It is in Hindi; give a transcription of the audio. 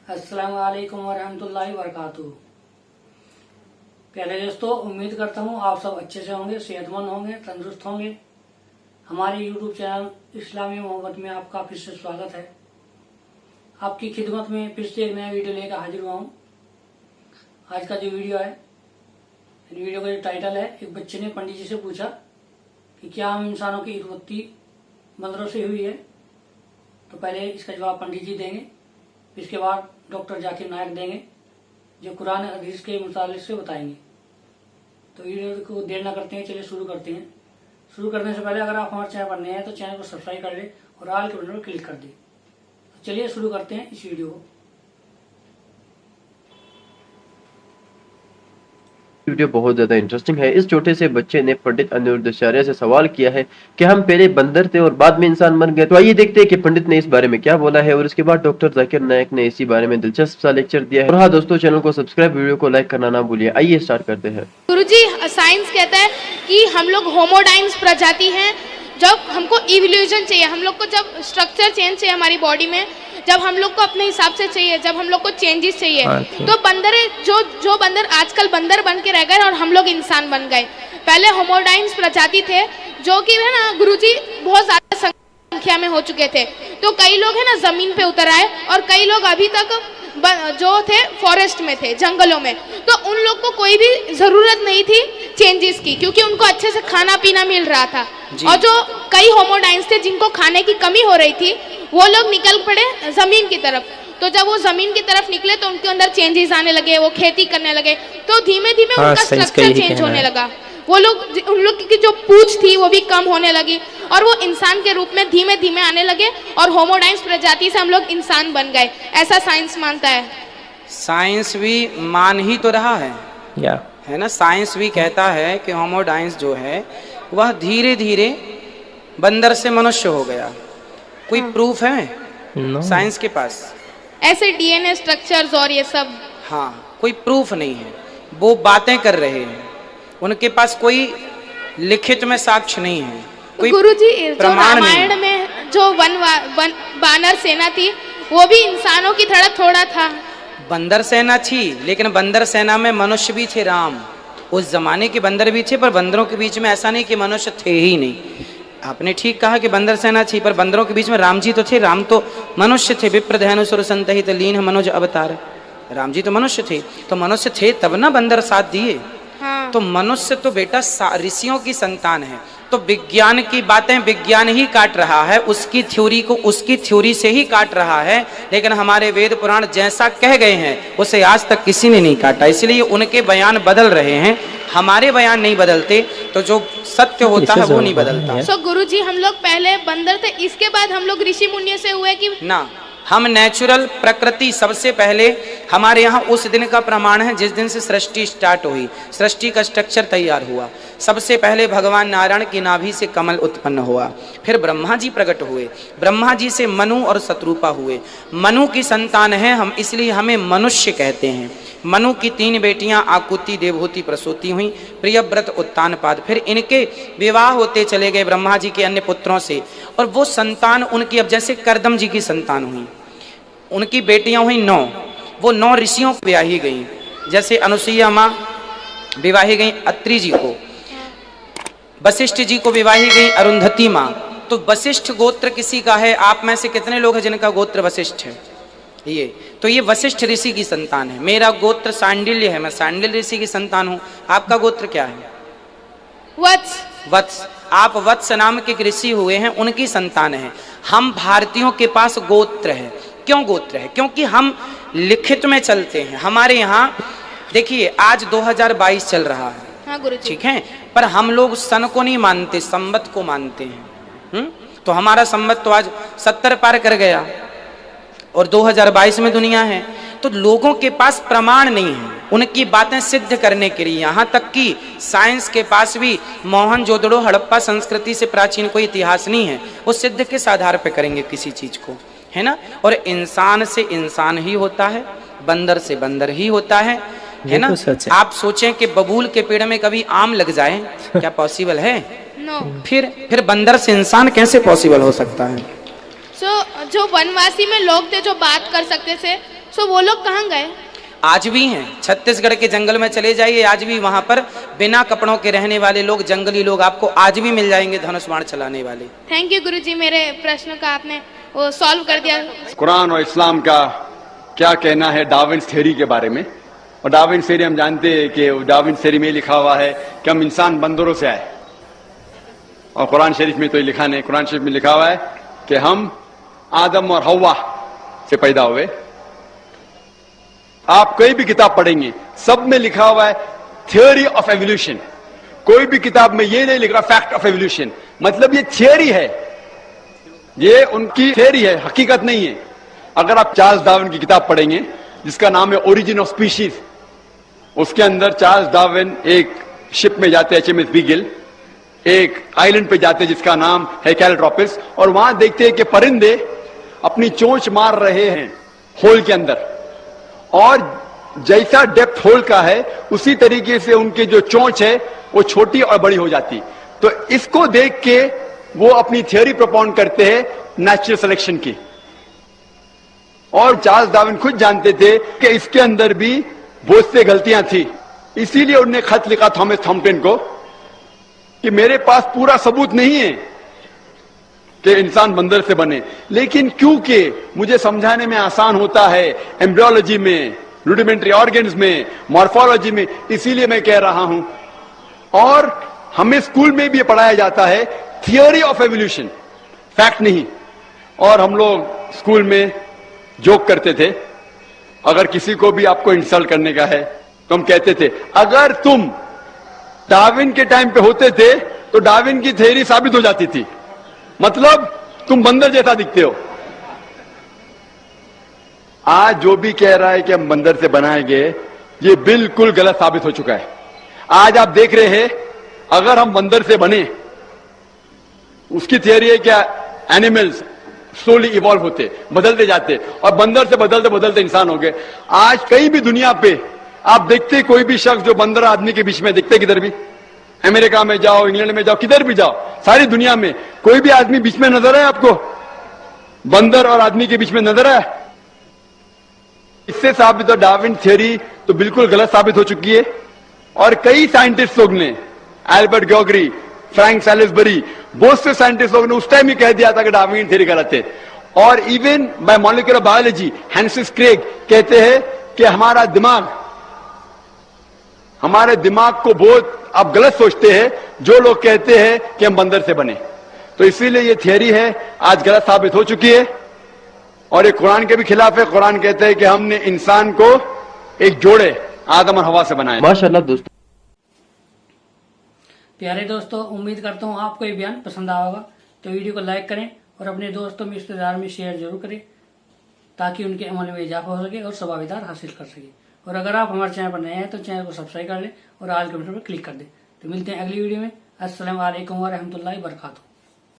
अस्सलामु अलैकुम वरहमतुल्लाहि वबरकातुहू। प्यारे दोस्तों, उम्मीद करता हूँ आप सब अच्छे से होंगे, सेहतमंद होंगे, तंदुरुस्त होंगे। हमारे यूट्यूब चैनल इस्लामी मोहब्बत में आपका फिर से स्वागत है। आपकी खिदमत में फिर से एक नया वीडियो लेकर हाजिर हुआ हूँ। आज का जो वीडियो है, वीडियो का जो टाइटल है, एक बच्चे ने पंडित जी से पूछा कि क्या हम इंसानों की उत्पत्ति बंदरों से हुई है। तो पहले इसका जवाब पंडित जी देंगे, इसके बाद डॉक्टर जाकिर नायक देंगे जो कुरान हदीस के मुताबिक से बताएंगे। तो वीडियो को देर न करते हैं, चलिए शुरू करते हैं। शुरू करने से पहले अगर आप हमारे चैनल पर नए हैं तो चैनल को सब्सक्राइब कर ले और ऑल के बटन पर क्लिक कर दें। तो चलिए शुरू करते हैं इस वीडियो को। वीडियो बहुत ज्यादा इंटरेस्टिंग है। इस छोटे से बच्चे ने पंडित अनिरुद्धाचार्य से सवाल किया है कि हम पहले बंदर थे और बाद में इंसान बन गए। तो आइए देखते हैं कि पंडित ने इस बारे में क्या बोला है और उसके बाद डॉक्टर जाकिर नायक ने इसी बारे में दिलचस्प सा लेक्चर दिया है। और हाँ दोस्तों, चैनल को सब्सक्राइब, वीडियो को लाइक करना ना भूलिए। आइए स्टार्ट करते हैं। गुरुजी, साइंस कहता है कि हम लोग होमोडाइन्स प्रजाति हैं। जब हमको इवोल्यूशन चाहिए, हम लोग को जब स्ट्रक्चर चेंज चाहिए हमारी बॉडी में, जब हम लोग को अपने हिसाब से चाहिए, जब हम लोग को चेंजेस चाहिए, तो बंदर जो बंदर आजकल बंदर बन के रह गए और हम लोग इंसान बन गए। पहले होमोडाइन्स प्रजाति थे जो कि है ना गुरुजी बहुत ज्यादा संख्या में हो चुके थे। तो कई लोग है ना जमीन पे उतर आए और कई लोग अभी तक जो थे फॉरेस्ट में थे, जंगलों में। तो उन लोग को कोई भी जरूरत नहीं थी चेंजेस की, क्योंकि उनको अच्छे से खाना पीना मिल रहा था। और जो कई होमोडाइन्स थे जिनको खाने की कमी हो रही थी, वो लोग निकल पड़े जमीन की तरफ। तो जब वो जमीन की तरफ निकले तो उनके अंदर चेंजेस आने लगे, वो खेती करने लगे। तो धीमे धीमे उनका स्ट्रक्चर चेंज होने लगा। वो लोग, उन लोग की जो पूंछ थी वो भी कम होने लगी और वो इंसान के रूप में धीमे धीमे आने लगे और होमोडाइन्स प्रजाति से हम लोग इंसान बन गए। ऐसा साइंस मानता है। साइंस भी मान ही तो रहा है है ना। साइंस भी कहता है कि होमोडाइन्स जो है वह धीरे धीरे बंदर से मनुष्य हो गया। कोई प्रूफ है साइंस के पास? ऐसे डीएनए स्ट्रक्चर्स और ये सब, हाँ, कोई प्रूफ नहीं है। वो बातें कर रहे हैं, उनके पास कोई लिखित में साक्ष्य नहीं है, कोई गुरुजी जो प्रमाण रामायण में जो बानर सेना थी वो भी इंसानों की तरह थोड़ा था। बंदर सेना थी, लेकिन बंदर सेना में मनुष्य भी थे। राम उस जमाने के बंदर भी थे, पर बंदरों के बीच में ऐसा नहीं कि मनुष्य थे ही नहीं। आपने ठीक कहा कि बंदर सेना थी, पर बंदरों के बीच में राम जी तो थे। राम तो मनुष्य थे। विप्रधेनु सुर संतहित लीन मनोज अवतार। राम जी तो मनुष्य थे। तो मनुष्य थे तब ना बंदर साथ दिए। हाँ। तो मनुष्य तो बेटा ऋषियों की संतान है। तो विज्ञान की बातें विज्ञान ही काट रहा है, उसकी थ्योरी को उसकी थ्योरी से ही काट रहा है। लेकिन हमारे वेद पुराण जैसा कह गए हैं उसे आज तक किसी ने नहीं काटा, इसलिए उनके बयान बदल रहे हैं, हमारे बयान नहीं बदलते। तो जो सत्य होता है वो नहीं बदलता। सो गुरुजी, हम लोग पहले बंदर थे, इसके बाद हम लोग ऋषि मुनि से हुए कि ना? हम नेचुरल प्रकृति सबसे पहले हमारे यहाँ उस दिन का प्रमाण है जिस दिन से सृष्टि स्टार्ट हुई, सृष्टि का स्ट्रक्चर तैयार हुआ। सबसे पहले भगवान नारायण की नाभि से कमल उत्पन्न हुआ, फिर ब्रह्मा जी प्रकट हुए, ब्रह्मा जी से मनु और शत्रुपा हुए। मनु की संतान है हम, इसलिए हमें मनुष्य कहते हैं। मनु की 3 बेटियां आकुति, देवहूति, प्रसूति हुई, प्रियव्रत, उत्तानपाद। फिर इनके विवाह होते चले गए ब्रह्मा जी के अन्य पुत्रों से, और वो संतान उनकी, अब जैसे करदम जी की संतान हुई, उनकी बेटियां हुई 9। वो 9 ऋषियों को ब्याही गई। जैसे अनुसुईया माँ विवाही गई अत्रि जी को, वशिष्ठ जी को विवाही गई अरुंधति माँ। तो वशिष्ठ गोत्र किसी का है? आप में से कितने लोग हैं जिनका गोत्र वशिष्ठ है? ये वशिष्ठ ऋषि की संतान है। मेरा गोत्र सांडिल्य है, मैं सांडिल्य ऋषि की संतान हूँ। आपका गोत्र क्या है? वत्स। वत्स। आप वत्स नाम के ऋषि हुए हैं, उनकी संतान है। हम भारतीयों के पास गोत्र है। क्यों गोत्र है? क्योंकि हम लिखित में चलते हैं। हमारे यहाँ देखिए आज 2022 चल रहा है। हाँ गुरुजी। ठीक है, पर हम लोग सन को नहीं मानते, संवत को मानते हैं। तो हमारा संवत तो आज 70 पार कर गया और 2022 में दुनिया है। तो लोगों के पास प्रमाण नहीं है उनकी बातें सिद्ध करने के लिए। यहाँ तक कि साइंस के पास भी मोहनजोदड़ो, हड़प्पा संस्कृति से प्राचीन कोई इतिहास नहीं है। वो सिद्ध किस आधार पर करेंगे किसी चीज को, है ना? और इंसान से इंसान ही होता है, बंदर से बंदर ही होता है ना? आप सोचें कि बबूल के पेड़ में कभी आम लग जाए, क्या पॉसिबल है? नो। फिर बंदर से इंसान कैसे पॉसिबल हो सकता है? जो वनवासी में लोग थे जो बात कर सकते थे, सो वो लोग कहाँ गए? आज भी हैं, छत्तीसगढ़ के जंगल में चले जाइए, आज भी वहां पर बिना कपड़ों के रहने वाले लोग, जंगली लोग आपको आज भी मिल जाएंगे, धनुष बाण चलाने वाले। थैंक यू गुरुजी, मेरे प्रश्न का आपने वो सॉल्व कर दिया। कुरान और इस्लाम का क्या कहना है डार्विन्स थ्योरी के बारे में? और डार्विन्स थ्योरी हम जानते हैं कि डार्विन्स थ्योरी में लिखा हुआ है कि हम इंसान बंदरों से आए, और कुरान शरीफ में तो ये लिखा नहीं, कुरान शरीफ में लिखा हुआ है कि हम आदम और हव्वा से पैदा हुए। आप कोई भी किताब पढ़ेंगे सब में लिखा हुआ है थ्योरी ऑफ एवोल्यूशन, कोई भी किताब में ये नहीं लिख रहा फैक्ट ऑफ एवोल्यूशन। मतलब ये थियरी है, ये उनकी थियरी है, हकीकत नहीं है। अगर आप चार्ल्स डार्विन की किताब पढ़ेंगे जिसका नाम है ओरिजिन ऑफ स्पीशीज, उसके अंदर चार्ल्स डार्विन एक शिप में जाते हैं, HMS बीगल, एक आइलैंड पे जाते हैं जिसका नाम है कैलट्रॉपिस, और वहां देखते हैं कि परिंदे अपनी चोंच मार रहे हैं होल के अंदर, और जैसा डेप्थ होल का है उसी तरीके से उनके जो चोंच है वो छोटी और बड़ी हो जाती। तो इसको देख के वो अपनी थ्योरी प्रोपाउंड करते हैं नेचुरल सिलेक्शन की। और चार्ल्स डार्विन खुद जानते थे कि इसके अंदर भी बहुत से गलतियां थी, इसीलिए उन्होंने खत लिखा थॉमस थॉम्पकिन को कि मेरे पास पूरा सबूत नहीं है कि इंसान बंदर से बने, लेकिन क्योंकि मुझे समझाने में आसान होता है एम्ब्रियोलॉजी में, रूडिमेंट्री ऑर्गन्स में, मॉर्फोलॉजी में, इसीलिए मैं कह रहा हूं। और हमें स्कूल में भी पढ़ाया जाता है थियोरी ऑफ एवोल्यूशन, फैक्ट नहीं। और हम लोग स्कूल में जोक करते थे, अगर किसी को भी आपको इंसल्ट करने का है तो हम कहते थे अगर तुम डार्विन के टाइम पे होते थे तो डार्विन की थ्योरी साबित हो जाती थी, मतलब तुम बंदर जैसा दिखते हो। आज जो भी कह रहा है कि हम बंदर से बनाए गए, ये बिल्कुल गलत साबित हो चुका है। आज आप देख रहे हैं अगर हम बंदर से बने, उसकी थियरी है क्या एनिमल्स स्लोली इवॉल्व होते, बदलते जाते, और बंदर से बदलते बदलते इंसान हो गए। आज कहीं भी दुनिया पे आप देखते कोई भी शख्स जो बंदर आदमी के बीच में दिखते, किधर भी, अमेरिका में जाओ, इंग्लैंड में जाओ, किधर भी जाओ, सारी दुनिया में कोई भी आदमी बीच में नजर है आपको? बंदर और आदमी के बीच में नजर है? इससे साबित हो डार्विन थ्योरी तो बिल्कुल गलत साबित हो चुकी है। और कई साइंटिस्ट लोग ने, एल्बर्ट गॉगरी, फ्रैंक सैलिसबरी, बहुत से साइंटिस्ट लोगों ने उस टाइम ही कह दिया था कि डार्विन थ्योरी गलत है। और even by molecular biology Francis Crick कहते हैं कि हमारे दिमाग को बहुत आप गलत सोचते हैं जो लोग कहते हैं कि हम बंदर से बने। तो इसीलिए ये थियरी है आज गलत साबित हो चुकी है, और ये कुरान के भी खिलाफ है। कुरान कहते हैं कि हमने इंसान को एक जोड़े आदम और हवा से बनाया। माशाल्लाह दोस्तों। प्यारे दोस्तों, उम्मीद करता हूँ आपको ये बयान पसंद आया होगा, तो वीडियो को लाइक करें और अपने दोस्तों में, रिश्तेदार में शेयर जरूर करें ताकि उनके अमल में इजाफा हो सके और सवाबेदार हासिल कर सके। और अगर आप हमारे चैनल पर नए हैं तो चैनल को सब्सक्राइब कर लें और आल के बटन पर क्लिक कर दें। तो मिलते हैं अगली वीडियो में। अस्सलाम वालेकुम व रहमतुल्लाहि व बरकातहू।